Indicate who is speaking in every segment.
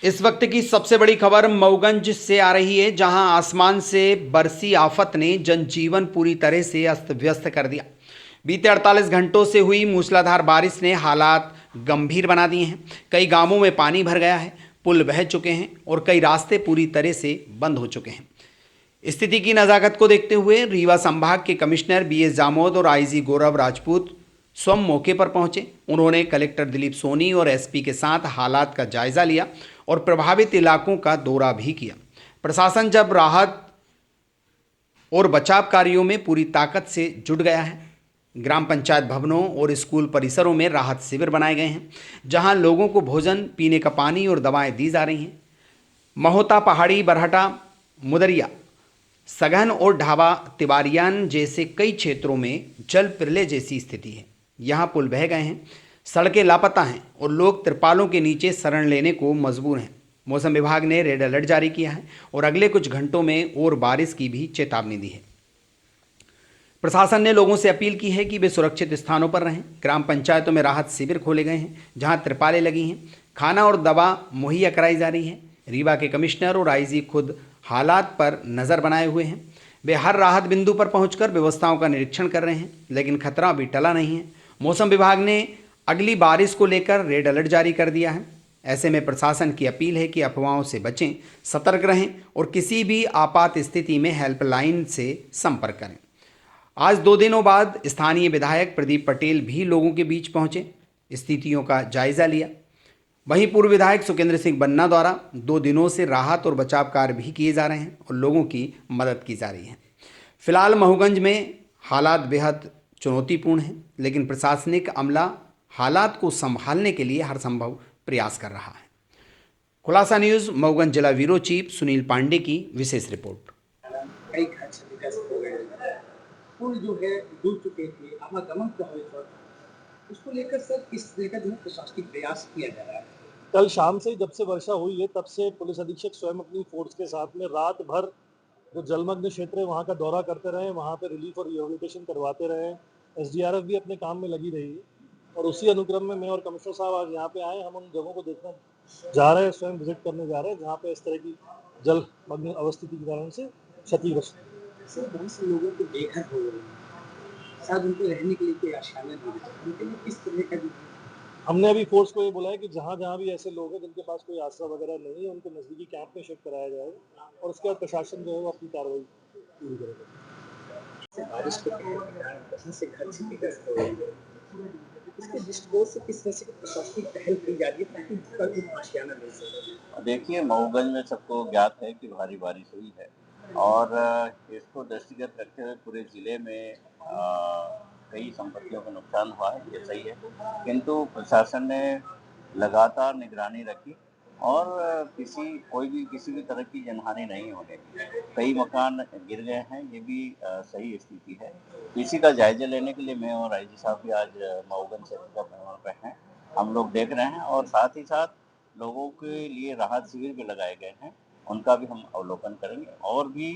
Speaker 1: इस वक्त की सबसे बड़ी खबर मऊगंज से आ रही है, जहां आसमान से बरसी आफत ने जनजीवन पूरी तरह से अस्त व्यस्त कर दिया। बीते 48 घंटों से हुई मूसलाधार बारिश ने हालात गंभीर बना दिए हैं। कई गांवों में पानी भर गया है, पुल बह चुके हैं और कई रास्ते पूरी तरह से बंद हो चुके हैं। स्थिति की नज़ाकत को देखते हुए रीवा संभाग के कमिश्नर बीएस जामोद और आईजी गौरव राजपूत स्वयं मौके पर पहुंचे। उन्होंने कलेक्टर दिलीप सोनी और एसपी के साथ हालात का जायजा लिया और प्रभावित इलाकों का दौरा भी किया। प्रशासन जब राहत और बचाव कार्यों में पूरी ताकत से जुट गया है। ग्राम पंचायत भवनों और स्कूल परिसरों में राहत शिविर बनाए गए हैं, जहां लोगों को भोजन, पीने का पानी और दवाएं दी जा रही हैं। महोता, पहाड़ी, बरहटा, मुदरिया, सघन और ढाबा तिवारियान जैसे कई क्षेत्रों में जल प्रलय जैसी स्थिति है। यहाँ पुल बह गए हैं, सड़कें लापता हैं और लोग तिरपालों के नीचे शरण लेने को मजबूर हैं। मौसम विभाग ने रेड अलर्ट जारी किया है और अगले कुछ घंटों में और बारिश की भी चेतावनी दी है। प्रशासन ने लोगों से अपील की है कि वे सुरक्षित स्थानों पर रहें। ग्राम पंचायतों में राहत शिविर खोले गए हैं, जहां तिरपालें लगी हैं, खाना और दवा मुहैया कराई जा रही है। रीवा के कमिश्नर और आईजी खुद हालात पर नज़र बनाए हुए हैं। वे हर राहत बिंदु पर पहुंचकर व्यवस्थाओं का निरीक्षण कर रहे हैं, लेकिन खतरा अभी टला नहीं है। मौसम विभाग ने अगली बारिश को लेकर रेड अलर्ट जारी कर दिया है। ऐसे में प्रशासन की अपील है कि अफवाहों से बचें, सतर्क रहें और किसी भी आपात स्थिति में हेल्पलाइन से संपर्क करें। आज 2 दिनों बाद स्थानीय विधायक प्रदीप पटेल भी लोगों के बीच पहुंचे, स्थितियों का जायजा लिया। वहीं पूर्व विधायक सुकेंद्र सिंह बन्ना द्वारा 2 दिनों से राहत और बचाव कार्य भी किए जा रहे हैं और लोगों की मदद की जा रही है। फिलहाल मऊगंज में हालात बेहद चुनौतीपूर्ण हैं, लेकिन प्रशासनिक अमला हालात को संभालने के लिए हर संभव प्रयास कर रहा है। खुलासा न्यूज़ मऊगंज जिला ब्यूरो चीफ सुनील पांडे की विशेष रिपोर्ट।
Speaker 2: कई घर क्षतिग्रस्त हो गए, पुल जो है डूब चुके थे, आवागमन प्रभावित हुआ, उसको लेकर सर किस तरह का जो है प्रशासनिक प्रयास किया जा रहा है?
Speaker 3: कल शाम से जब से वर्षा हुई है, तब से पुलिस अधीक्षक स्वयं अपनी फोर्स के साथ में रात भर जो जलमग्न क्षेत्र है वहाँ का दौरा करते रहे, वहाँ पे रिलीफ और रिहेबिलिटेशन करवाते रहे। एसडीआरएफ भी अपने काम में लगी रही है और उसी अनुक्रम में मैं और कमिश्नर साहब आज यहाँ पे आए। हम उन जगहों को देखने जा रहे हैं, स्वयं विजिट करने जा रहे हैं, जहाँ पे इस तरह की जलमग्न अवस्थिति के कारण से क्षतिग्रस्त
Speaker 2: सर बहुत से लोगों को बेघर हो रहे हैं, शायद उनको रहने के लिए कोई आशाएं नहीं है, उनके लिए किस तरह का जो
Speaker 3: हमने अभी फोर्स को ये बोला है कि जहाँ जहाँ भी ऐसे लोग हैं जिनके पास कोई आसरा वगैरह नहीं है, उनको नज़दीकी कैंप में शिफ्ट कराया जाएगा और उसके बाद प्रशासन जो है वो अपनी कार्रवाई पूरी करेगा।
Speaker 2: बारिश के कारण बहुत से घर क्षतिग्रस्त हो रहे हैं, इसके दृष्टिकोण से किस तरह से प्रशासनिक पहल की जा रही है ताकि उनका कोई आशियाना मिल सके?
Speaker 4: देखिए, मऊगंज में सबको ज्ञात है कि भारी बारिश हुई है और इसको दृष्टिगत रखते हुए पूरे ज़िले में कई संपत्तियों का नुकसान हुआ है, ये सही है, किंतु प्रशासन ने लगातार निगरानी रखी और किसी भी तरह की जनहानि नहीं होने दी। कई मकान गिर गए हैं, ये भी सही स्थिति है। इसी का जायजा लेने के लिए मैं और आईजी साहब भी आज मऊगंज क्षेत्र का भ्रमण पे हैं। हम लोग देख रहे हैं और साथ ही साथ लोगों के लिए राहत शिविर भी लगाए गए हैं, उनका भी हम अवलोकन करेंगे और भी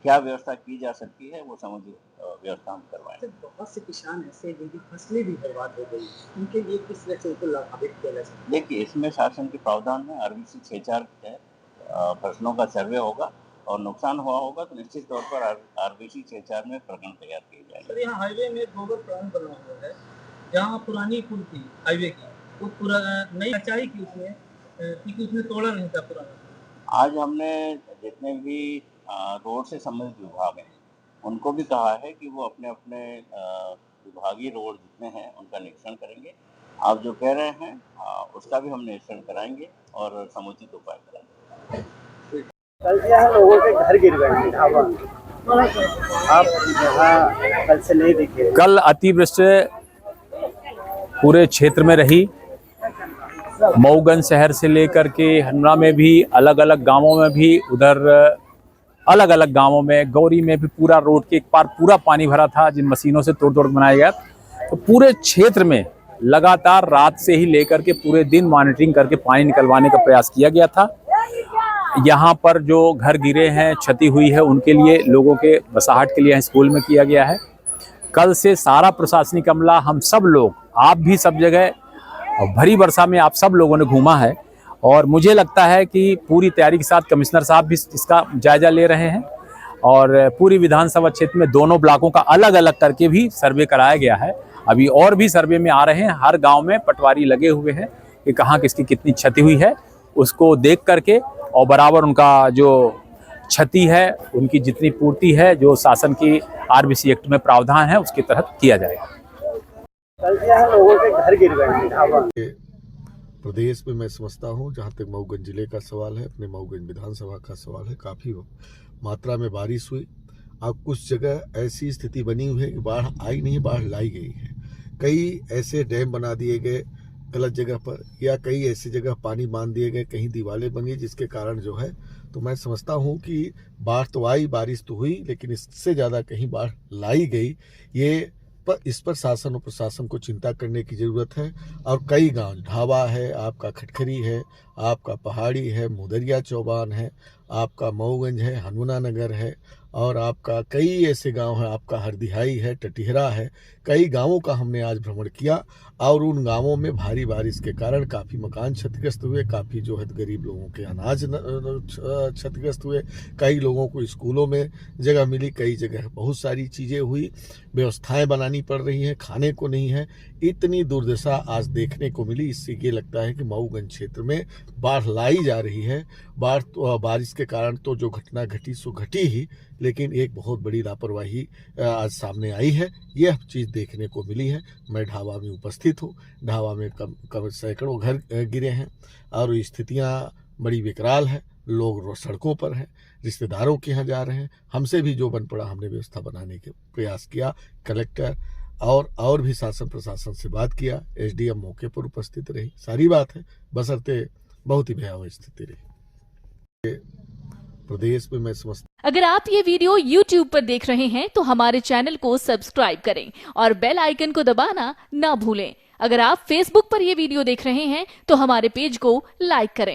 Speaker 4: क्या व्यवस्था की जा सकती है वो समुचित व्यवस्था हम करवाएंगे।
Speaker 2: बहुत से किसान ऐसे हैं जिनकी फसलें भी बर्बाद हो गई, उनके लिए किस तरह से उनको लाभान्वित किया जा सकता है?
Speaker 4: देखिए, इसमें शासन के प्रावधान में आरबीसी 6-4 फसलों का सर्वे होगा और नुकसान हुआ होगा तो निश्चित तौर पर आरबीसी 6-4 में प्रकरण तैयार किए जाएंगे।
Speaker 2: सर, यहाँ हाईवे में गोबर प्लांट बना हुआ है, जहाँ पुरानी पुल थी हाईवे की, वो पूरा नई सच्चाई की उसमें, क्योंकि उसमें तोड़ा नहीं था पुराना।
Speaker 4: आज हमने जितने भी रोड से संबंधित विभाग हैं उनको भी कहा है कि वो अपने अपने विभागीय रोड जितने हैं उनका निरीक्षण करेंगे। आप जो कह रहे हैं उसका भी हम निरीक्षण कराएंगे और समुचित उपाय कराएंगे।
Speaker 5: कल यहाँ लोगों के घर गिर गए, आप यहाँ कल से नहीं दिखे।
Speaker 6: कल अतिवृष्टि पूरे क्षेत्र में रही। मऊगंज शहर से लेकर के हनरा में भी, अलग अलग गांवों में भी, उधर अलग अलग गांवों में, गौरी में भी पूरा रोड के एक पार पूरा पानी भरा था, जिन मशीनों से तोड़ बनाया गया। तो पूरे क्षेत्र में लगातार रात से ही लेकर के पूरे दिन मॉनिटरिंग करके पानी निकलवाने का प्रयास किया गया था। यहाँ पर जो घर गिरे हैं, क्षति हुई है, उनके लिए लोगों के बसाहट के लिए स्कूल में किया गया है। कल से सारा प्रशासनिक अमला, हम सब लोग, आप भी सब जगह भरी वर्षा में आप सब लोगों ने घूमा है और मुझे लगता है कि पूरी तैयारी के साथ कमिश्नर साहब भी इसका जायजा ले रहे हैं और पूरी विधानसभा क्षेत्र में दोनों ब्लॉकों का अलग अलग करके भी सर्वे कराया गया है। अभी और भी सर्वे में आ रहे हैं, हर गांव में पटवारी लगे हुए हैं कि कहाँ किसकी कितनी क्षति हुई है उसको देख करके और बराबर उनका जो क्षति है उनकी जितनी पूर्ति है जो शासन की आरबीसी एक्ट में प्रावधान है उसके तहत किया जाएगा।
Speaker 5: कल से यहाँ लोगों के घर गिर गए हैं ढाबा।
Speaker 7: प्रदेश में मैं समझता हूँ, जहाँ तक मऊगंज जिले का सवाल है, अपने मऊगंज विधानसभा का सवाल है, काफ़ी मात्रा में बारिश हुई। अब कुछ जगह ऐसी स्थिति बनी हुई है कि बाढ़ आई नहीं, बाढ़ लाई गई है। कई ऐसे डैम बना दिए गए गलत जगह पर, या कई ऐसी जगह पानी बांध दिए गए, कहीं दीवारें बन गई, जिसके कारण जो है तो मैं समझता हूँ कि बाढ़ तो आई, बारिश तो हुई, लेकिन इससे ज़्यादा कहीं बाढ़ लाई गई। इस पर शासन और प्रशासन को चिंता करने की ज़रूरत है। और कई गांव, ढाबा है, आपका खटखरी है, आपका पहाड़ी है, मुदरिया चौबान है, आपका मऊगंज है, हनुमाना नगर है, और आपका कई ऐसे गांव हैं, आपका हरदिहाई है, टटिहरा है। कई गांवों का हमने आज भ्रमण किया और उन गांवों में भारी बारिश के कारण काफ़ी मकान क्षतिग्रस्त हुए, काफ़ी जो है गरीब लोगों के अनाज क्षतिग्रस्त हुए, कई लोगों को स्कूलों में जगह मिली, कई जगह बहुत सारी चीज़ें हुई, व्यवस्थाएं बनानी पड़ रही हैं, खाने को नहीं है। इतनी दुर्दशा आज देखने को मिली। इससे ये लगता है कि मऊगंज क्षेत्र में बाढ़ लाई जा रही है। बारिश के कारण तो जो घटना घटी सो घटी ही, लेकिन एक बहुत बड़ी लापरवाही आज सामने आई है। यह चीज़ देखने को मिली है। मैं ढाबा में उपस्थित हूँ। ढाबा में कम सैकड़ों घर गिरे हैं और स्थितियाँ बड़ी विकराल है। लोग सड़कों पर हैं, रिश्तेदारों के यहाँ जा रहे हैं। हमसे भी जो बन पड़ा हमने व्यवस्था बनाने के प्रयास किया। कलेक्टर और भी शासन प्रशासन से बात किया। एसडीएम मौके पर उपस्थित रही। सारी बात है, बशर्ते बहुत ही भयावह स्थिति रही। प्रदेश में मैं समझता,
Speaker 8: अगर आप ये वीडियो YouTube पर देख रहे हैं तो हमारे चैनल को सब्सक्राइब करें और बेल आइकन को दबाना ना भूलें। अगर आप Facebook पर ये वीडियो देख रहे हैं तो हमारे पेज को लाइक करें।